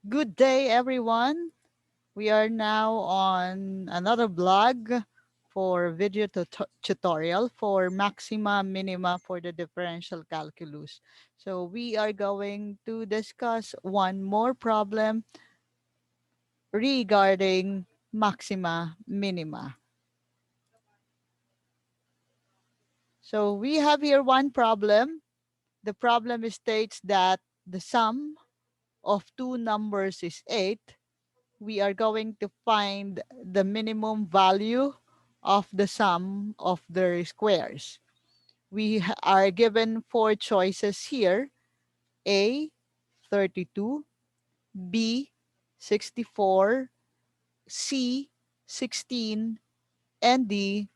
Good day, everyone. We are now on another blog for video tutorial for Maxima, Minima for the differential calculus. So we are going to discuss one more problem regarding Maxima, Minima. So we have here one problem. The problem states that the sum of two numbers is 8. We are going to find the minimum value of the sum of their squares. We are given four choices here: A, 32, B, 64, C, 16, and D,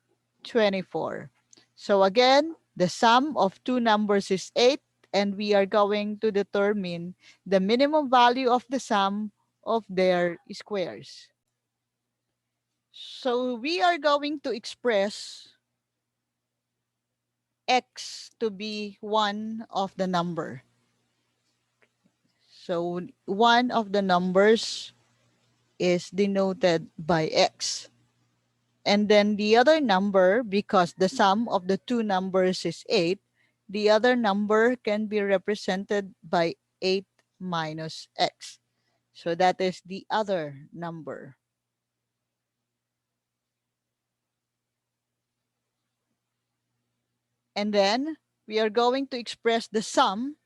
24. So again, the sum of two numbers is 8, and we are going to determine the minimum value of the sum of their squares. So we are going to express x to be one of the number. So one of the numbers is denoted by x. And then the other number, because the sum of the two numbers is 8, the other number can be represented by 8 minus x. So that is the other number. And then we are going to express the sum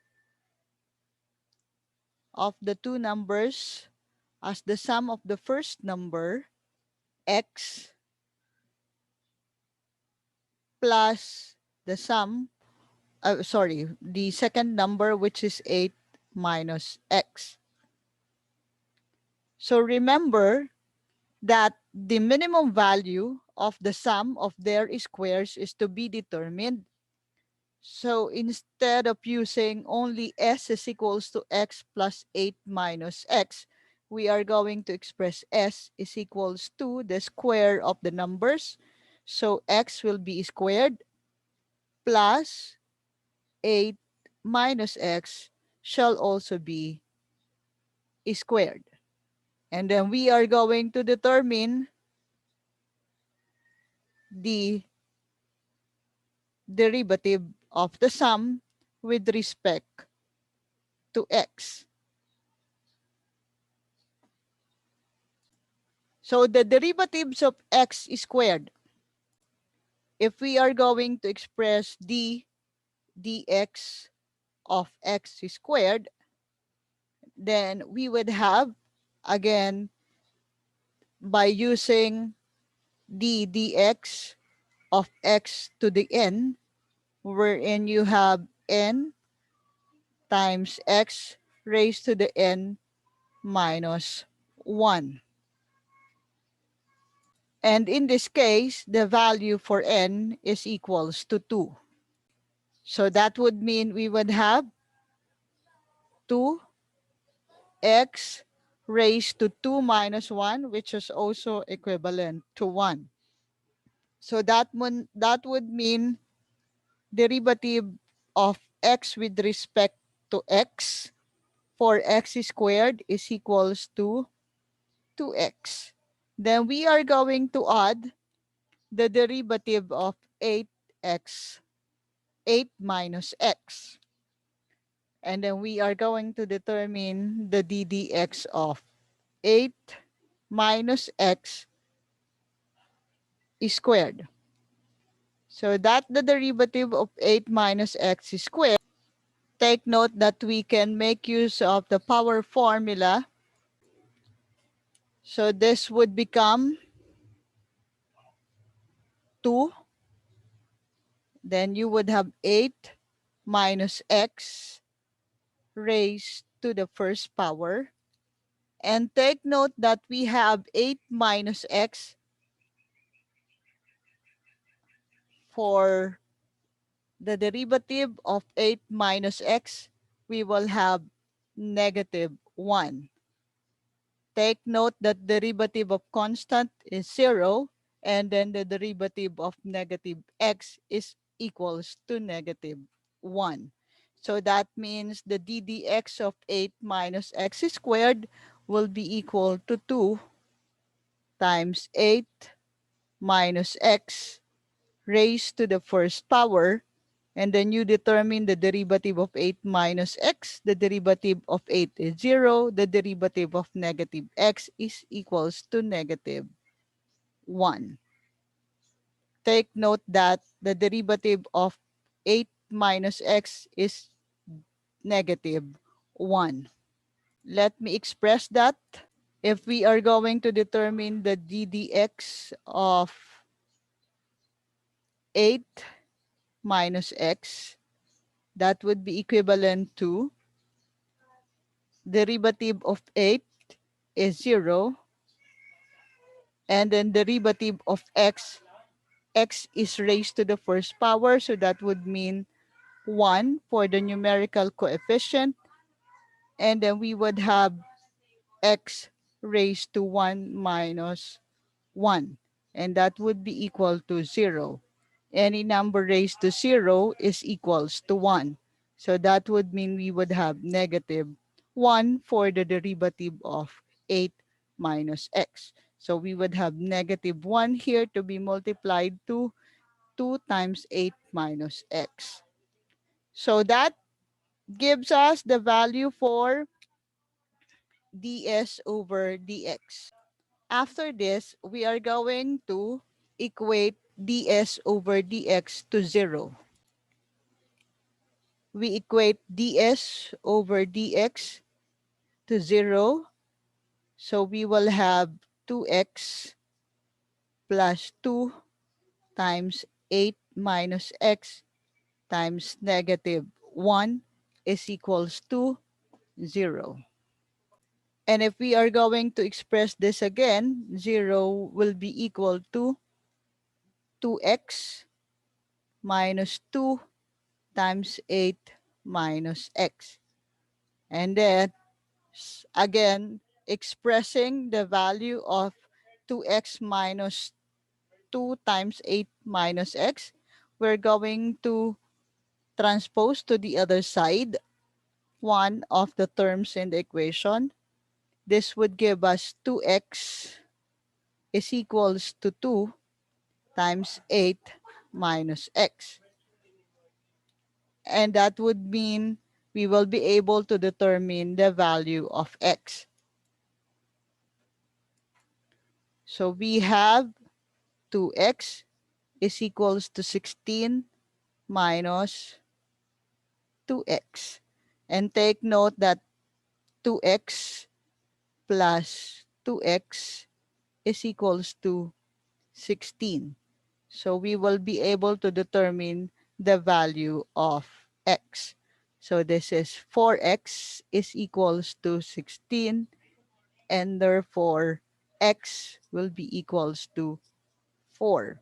of the two numbers as the sum of the first number, x, plus the the second number, which is 8 minus x. So remember that the minimum value of the sum of their squares is to be determined. So instead of using only s is equals to x plus 8 minus x, we are going to express s is equals to the square of the numbers. So x will be squared plus 8 minus x shall also be squared. And then we are going to determine the derivative of the sum with respect to x. So the derivatives of x squared, if we are going to express dx of x squared, then we would have, again, by using dx of x to the n, wherein you have n times x raised to the n minus 1. And in this case, the value for n is equals to 2. So that would mean we would have 2x raised to 2 minus 1, which is also equivalent to 1. So that would mean derivative of x with respect to x for x squared is equals to 2x. Then we are going to add the derivative of 8x, 8 minus x. And then we are going to determine the ddx of 8 minus x squared. So that the derivative of 8 minus x squared, take note that we can make use of the power formula. So this would become 2. Then you would have 8 minus x raised to the first power. And take note that we have 8 minus x for the derivative of 8 minus x. We will have negative 1. Take note that derivative of constant is 0, and then the derivative of negative x is equals to negative 1. So that means the ddx of 8 minus x squared will be equal to 2 times 8 minus x raised to the first power. And then you determine the derivative of 8 minus x. The derivative of 8 is 0. The derivative of negative x is equals to negative 1. Take note that the derivative of 8 minus x is negative 1. Let me express that. If we are going to determine the ddx of 8 minus x, that would be equivalent to derivative of 8 is 0, and then derivative of x is raised to the first power, so that would mean 1 for the numerical coefficient, and then we would have x raised to 1 minus 1, and that would be equal to 0. Any number raised to 0 is equals to 1. So that would mean we would have negative 1 for the derivative of 8 minus x. So we would have negative 1 here to be multiplied to 2 times 8 minus x. So that gives us the value for ds over dx. After this, we are going to equate ds over dx to 0. We equate ds over dx to 0. So we will have 2x plus 2 times 8 minus x times negative 1 is equals to 0. And if we are going to express this again, 0 will be equal to 2x minus 2 times 8 minus x. And then again, expressing the value of 2x minus 2 times 8 minus x, we're going to transpose to the other side one of the terms in the equation. This would give us 2x is equals to 2 times 8 minus x. And that would mean we will be able to determine the value of x. So we have 2x is equals to 16 minus 2x. And take note that 2x plus 2x is equals to 16. So we will be able to determine the value of x. So this is 4x is equals to 16, and therefore x will be equals to 4.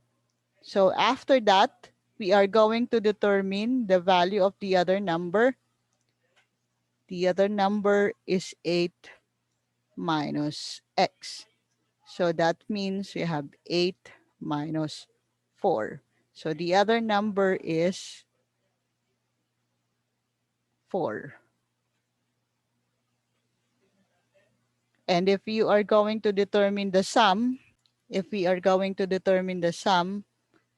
So after that, we are going to determine the value of the other number. The other number is 8 minus x. So that means we have 8 minus 4. So the other number is 4. And if you are going to determine the sum, if we are going to determine the sum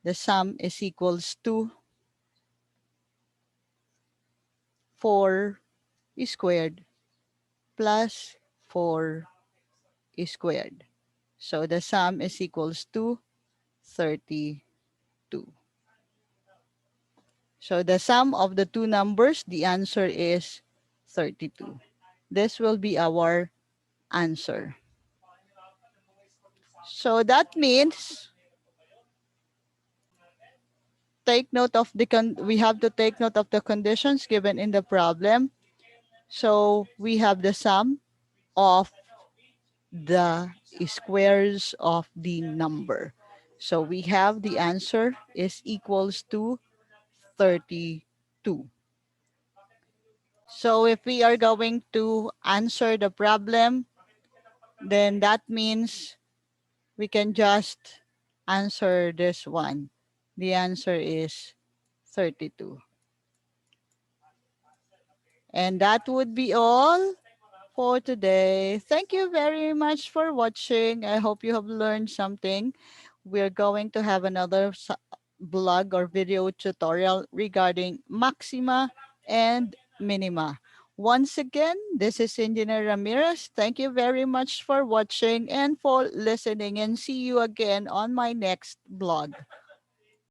is equals to 4 squared plus 4 squared. So the sum is equals to 32. So the sum of the two numbers, the answer is 32. This will be our answer. So that means take note of we have to take note of the conditions given in the problem. So we have the sum of the squares of the number. So we have the answer is equals to 32. So if we are going to answer the problem, then that means we can just answer this one. The answer is 32. And that would be all for today. Thank you very much for watching. I hope you have learned something. We're going to have another blog or video tutorial regarding Maxima and Minima. Once again, this is Engineer Ramirez. Thank you very much for watching and for listening, and see you again on my next blog.